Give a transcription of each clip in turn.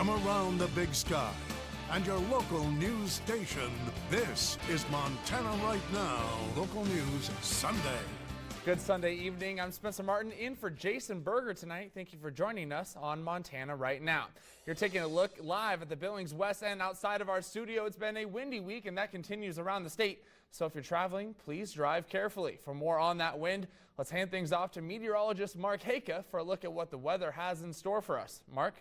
from around the big sky and your local news station. This is Montana Right Now, local news Sunday. Good Sunday evening. I'm Spencer Martin in for Jason Berger tonight. Thank you for joining us on Montana Right Now. You're taking a look live at the Billings West End outside of our studio. It's been a windy week and that continues around the state. So if you're traveling, please drive carefully. For more on that wind, let's hand things off to meteorologist Mark Haka for a look at what the weather has in store for us. Mark?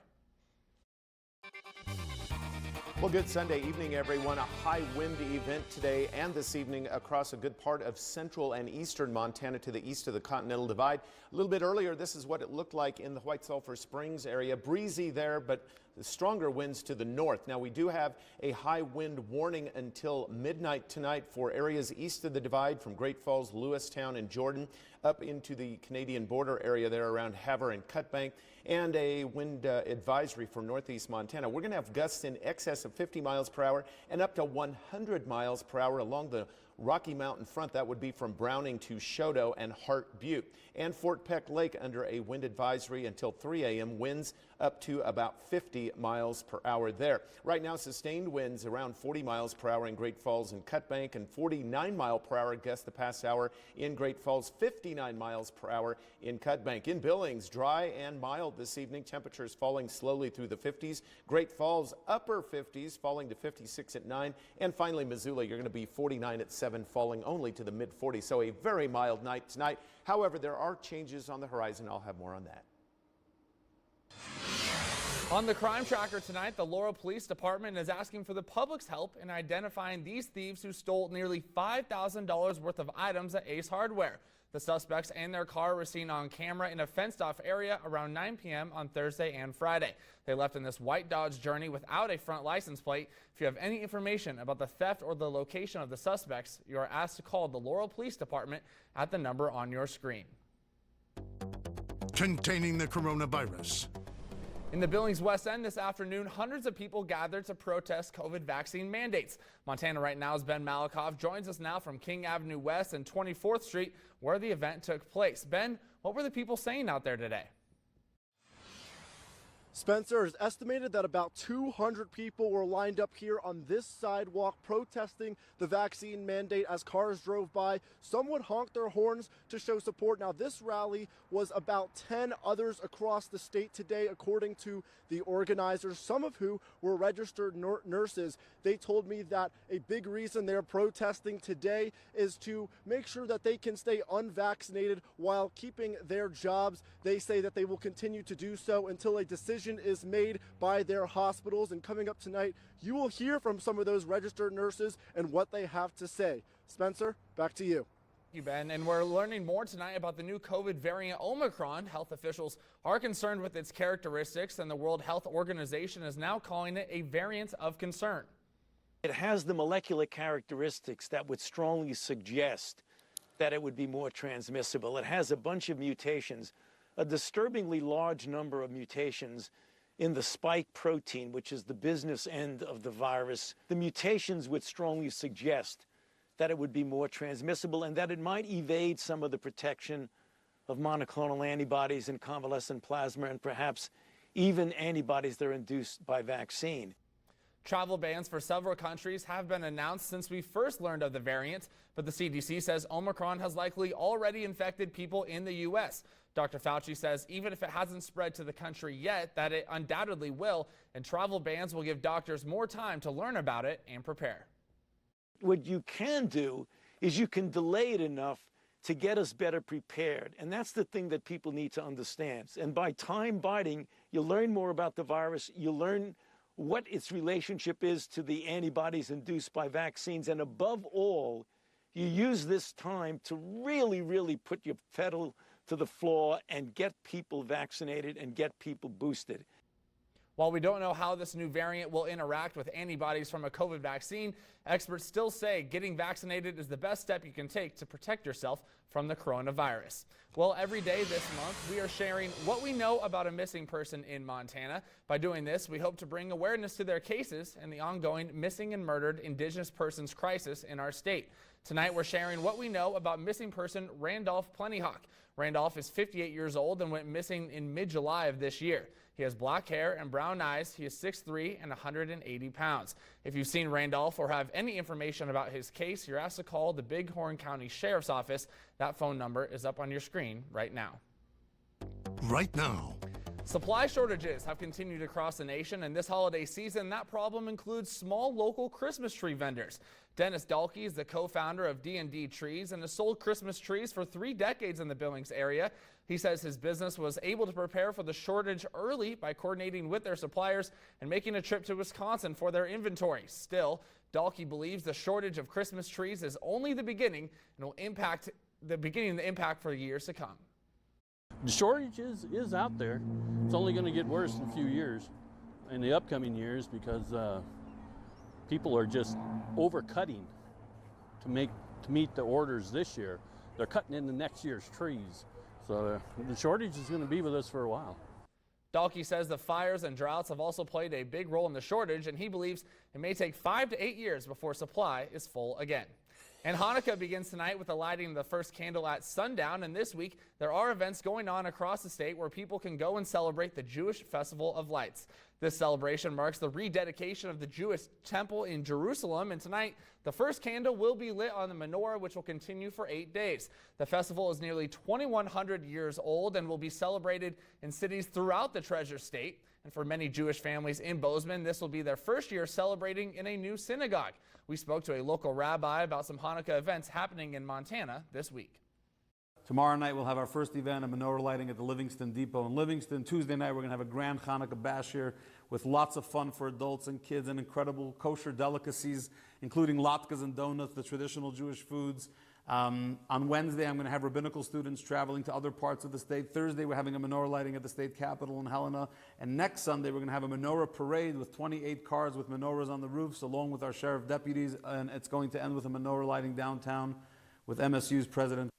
Well, good Sunday evening, everyone. A high wind event today and this evening across a good part of central and eastern Montana to the east of the Continental Divide. A little bit earlier, this is what it looked like in the White Sulphur Springs area. Breezy there, but stronger winds to the north. Now, we do have a high wind warning until midnight tonight for areas east of the divide from Great Falls, Lewistown, and Jordan up into the Canadian border area there around Havre and Cutbank, and a wind advisory for northeast Montana. We're going to have gusts in excess of 50 miles per hour and up to 100 miles per hour along the Rocky Mountain front. That would be from Browning to Choteau and Hart Butte. And Fort Peck Lake under a wind advisory until 3 a.m. Winds up to about 50 miles per hour there. Right now, sustained winds around 40 miles per hour in Great Falls and Cutbank, and 49 mile per hour gusts the past hour in Great Falls, 59 miles per hour in Cutbank. In Billings, dry and mild this evening. Temperatures falling slowly through the 50s. Great Falls, upper 50s, falling to 56 at 9. And finally, Missoula, you're going to be 49 at 7, falling only to the mid 40s. So a very mild night tonight. However, there are changes on the horizon. I'll have more on that. On the crime tracker tonight, the Laurel Police Department is asking for the public's help in identifying these thieves who stole nearly $5,000 worth of items at Ace Hardware. The suspects and their car were seen on camera in a fenced-off area around 9 p.m. on Thursday and Friday. They left in this white Dodge Journey without a front license plate. If you have any information about the theft or the location of the suspects, you are asked to call the Laurel Police Department at the number on your screen. Containing the coronavirus. In the Billings West End this afternoon, hundreds of people gathered to protest COVID vaccine mandates. Montana Right Now's Ben Malakoff joins us now from King Avenue West and 24th Street, where the event took place. Ben, what were the people saying out there today? Spencer, it's estimated that about 200 people were lined up here on this sidewalk protesting the vaccine mandate as cars drove by. Some would honk their horns to show support. Now, this rally was about 10 others across the state today, according to the organizers, some of who were registered nurses. They told me that a big reason they're protesting today is to make sure that they can stay unvaccinated while keeping their jobs. They say that they will continue to do so until a decision is made by their hospitals. And coming up tonight, you will hear from some of those registered nurses and what they have to say. Spencer, back to you. Thank you, Ben. And we're learning more tonight about the new COVID variant Omicron. Health officials are concerned with its characteristics, and the World Health Organization is now calling it a variant of concern. It has the molecular characteristics that would strongly suggest that it would be more transmissible. It has a bunch of mutations, a disturbingly large number of mutations in the spike protein, which is the business end of the virus. The mutations would strongly suggest that it would be more transmissible and that it might evade some of the protection of monoclonal antibodies and convalescent plasma and perhaps even antibodies that are induced by vaccine. Travel bans for several countries have been announced since we first learned of the variant, but the CDC says Omicron has likely already infected people in the U.S. Dr. Fauci says even if it hasn't spread to the country yet, that it undoubtedly will, and travel bans will give doctors more time to learn about it and prepare. What you can do is you can delay it enough to get us better prepared, and that's the thing that people need to understand. And by time biding, you learn more about the virus, you learn what its relationship is to the antibodies induced by vaccines, and above all, you use this time to really put your pedal to the floor and get people vaccinated and get people boosted. While we don't know how this new variant will interact with antibodies from a COVID vaccine, experts still say getting vaccinated is the best step you can take to protect yourself from the coronavirus. Well, every day this month, we are sharing what we know about a missing person in Montana. By doing this, we hope to bring awareness to their cases and the ongoing missing and murdered Indigenous persons crisis in our state. Tonight, we're sharing what we know about missing person Randolph Plentyhawk. Randolph is 58 years old and went missing in mid-July of this year. He has black hair and brown eyes. He is 6'3" and 180 pounds. If you've seen Randolph or have any information about his case, you're asked to call the Bighorn County Sheriff's Office. That phone number is up on your screen right now. Right now. Supply shortages have continued across the nation, and this holiday season, that problem includes small local Christmas tree vendors. Dennis Dahlke is the co-founder of D&D Trees and has sold Christmas trees for 3 decades in the Billings area. He says his business was able to prepare for the shortage early by coordinating with their suppliers and making a trip to Wisconsin for their inventory. Still, Dahlke believes the shortage of Christmas trees is only the beginning and will impact for years to come. The shortage is out there. It's only going to get worse in a few years, in the upcoming years, because people are just overcutting to meet the orders this year. They're cutting into next year's trees. So the shortage is going to be with us for a while. Dahlke says the fires and droughts have also played a big role in the shortage, and he believes it may take 5 to 8 years before supply is full again. And Hanukkah begins tonight with the lighting of the first candle at sundown. And this week, there are events going on across the state where people can go and celebrate the Jewish Festival of Lights. This celebration marks the rededication of the Jewish temple in Jerusalem. And tonight, the first candle will be lit on the menorah, which will continue for 8 days. The festival is nearly 2,100 years old and will be celebrated in cities throughout the Treasure State. And for many Jewish families in Bozeman, this will be their first year celebrating in a new synagogue. We spoke to a local rabbi about some Hanukkah events happening in Montana this week. Tomorrow night we'll have our first event, a menorah lighting at the Livingston Depot in Livingston. Tuesday night we're going to have a grand Hanukkah bash here with lots of fun for adults and kids and incredible kosher delicacies, including latkes and donuts, the traditional Jewish foods. On Wednesday, I'm going to have rabbinical students traveling to other parts of the state. Thursday, we're having a menorah lighting at the state capitol in Helena. And next Sunday, we're going to have a menorah parade with 28 cars with menorahs on the roofs, along with our sheriff deputies. And it's going to end with a menorah lighting downtown with MSU's president.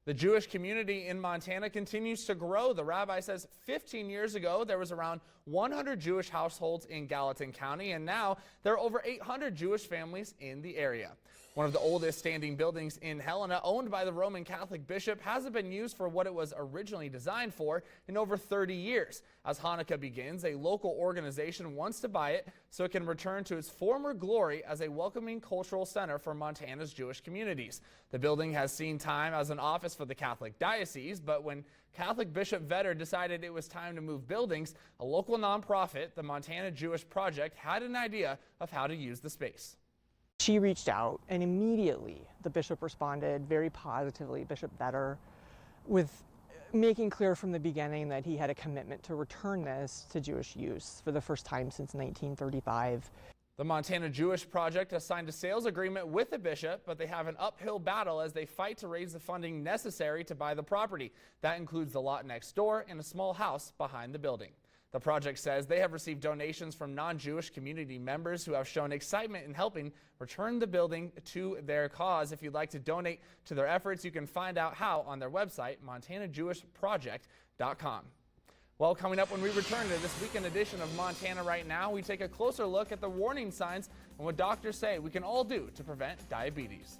The Jewish community in Montana continues to grow. The rabbi says 15 years ago, there was around 100 Jewish households in Gallatin County, and now there are over 800 Jewish families in the area. One of the oldest standing buildings in Helena, owned by the Roman Catholic bishop, hasn't been used for what it was originally designed for in over 30 years. As Hanukkah begins, a local organization wants to buy it so it can return to its former glory as a welcoming cultural center for Montana's Jewish communities. The building has seen time as an office for the Catholic diocese, but when Catholic Bishop Vetter decided it was time to move buildings, a local nonprofit, the Montana Jewish Project, had an idea of how to use the space. She reached out, and immediately the bishop responded very positively, Bishop Vetter, with making clear from the beginning that he had a commitment to return this to Jewish use for the first time since 1935. The Montana Jewish Project has signed a sales agreement with the bishop, but they have an uphill battle as they fight to raise the funding necessary to buy the property. That includes the lot next door and a small house behind the building. The project says they have received donations from non-Jewish community members who have shown excitement in helping return the building to their cause. If you'd like to donate to their efforts, you can find out how on their website, montanajewishproject.com. Well, coming up when we return to this weekend edition of Montana Right Now, we take a closer look at the warning signs and what doctors say we can all do to prevent diabetes.